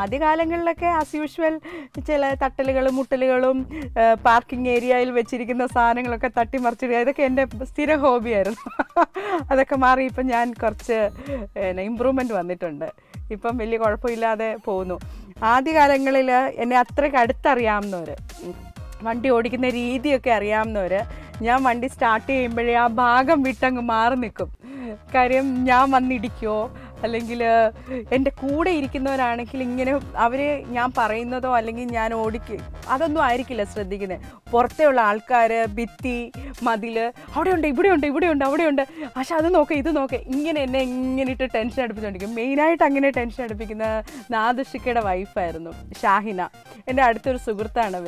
ആദ്യകാലങ്ങളിലൊക്കെ as usual ചില തട്ടലുകളും മുട്ടലുകളും parking ഏരിയയിൽ വെച്ചിരിക്കുന്ന സാധനങ്ങളൊക്കെ തട്ടിമറിച്ചിടുക, ഇതൊക്കെ എൻ്റെ സ്ഥിര ഹോബിയായിരുന്നു. അതൊക്കെ മാറി ഇപ്പം ഞാൻ കുറച്ച് ഇമ്പ്രൂവ്മെൻറ്റ് വന്നിട്ടുണ്ട്. ഇപ്പം വലിയ കുഴപ്പമില്ലാതെ പോകുന്നു. ആദ്യകാലങ്ങളിൽ എന്നെ അത്രയ്ക്ക് അടുത്തറിയാവുന്നവർ, വണ്ടി ഓടിക്കുന്ന രീതിയൊക്കെ അറിയാവുന്നവർ, ഞാൻ വണ്ടി സ്റ്റാർട്ട് ചെയ്യുമ്പോഴേ ആ ഭാഗം വിട്ടങ്ങ് മാറി നിൽക്കും. കാര്യം ഞാൻ വന്നിടിക്കുമോ, അല്ലെങ്കിൽ എൻ്റെ കൂടെ ഇരിക്കുന്നവരാണെങ്കിൽ ഇങ്ങനെ അവർ ഞാൻ പറയുന്നതോ അല്ലെങ്കിൽ ഞാൻ അതൊന്നും ആയിരിക്കില്ല ശ്രദ്ധിക്കുന്നത്. പുറത്തെയുള്ള ആൾക്കാർ, ഭിത്തി, മതിൽ, അവിടെയുണ്ട്, ഇവിടെയുണ്ട്, ഇവിടെയുണ്ട്, അവിടെയുണ്ട്, പക്ഷെ അത് നോക്കുക, ഇത് നോക്കുക, ഇങ്ങനെ എന്നെ ഇങ്ങനെ ഇട്ട് ടെൻഷൻ അടുപ്പിച്ചുകൊണ്ടിരിക്കും. മെയിനായിട്ട് അങ്ങനെ ടെൻഷൻ അടുപ്പിക്കുന്ന നാദർഷിക്കയുടെ വൈഫായിരുന്നു ഷാഹിന. എൻ്റെ അടുത്തൊരു സുഹൃത്താണ്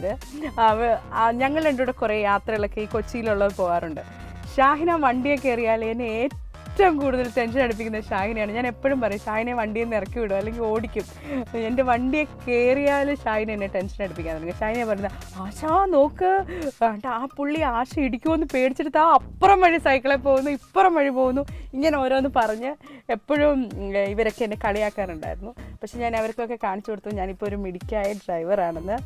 ഞങ്ങൾ രണ്ടും കൂടെ കുറേ യാത്രകളൊക്കെ ഈ കൊച്ചിയിലുള്ളവർ പോകാറുണ്ട്. ഷാഹിന വണ്ടിയൊക്കെ കയറിയാൽ എന്നെ ഏറ്റവും കൂടുതൽ ടെൻഷൻ അടുപ്പിക്കുന്നത് ഷാഹിനയാണ്. ഞാൻ എപ്പോഴും പറയും ഷാഹിനെ വണ്ടിയിൽ നിന്ന് ഇറക്കി വിടും അല്ലെങ്കിൽ ഓടിക്കും. എൻ്റെ വണ്ടിയെ കയറിയാൽ ഷാഹിന എന്നെ ടെൻഷൻ അടുപ്പിക്കാൻ തുടങ്ങി. ഷാഹിന പറയുന്നത്, ആശാ നോക്ക്, ആ പുള്ളി ആശ ഇടിക്കുമെന്ന് പേടിച്ചിട്ട് അപ്പുറം വഴി സൈക്കിളിൽ പോകുന്നു, ഇപ്പുറം വഴി പോകുന്നു, ഇങ്ങനെ ഓരോന്ന് പറഞ്ഞ് എപ്പോഴും ഇവരൊക്കെ എന്നെ കളിയാക്കാറുണ്ടായിരുന്നു. പക്ഷെ ഞാൻ അവർക്കൊക്കെ കാണിച്ചു കൊടുത്തു ഞാനിപ്പോൾ ഒരു മിടുക്കിയായ ഡ്രൈവറാണെന്ന്.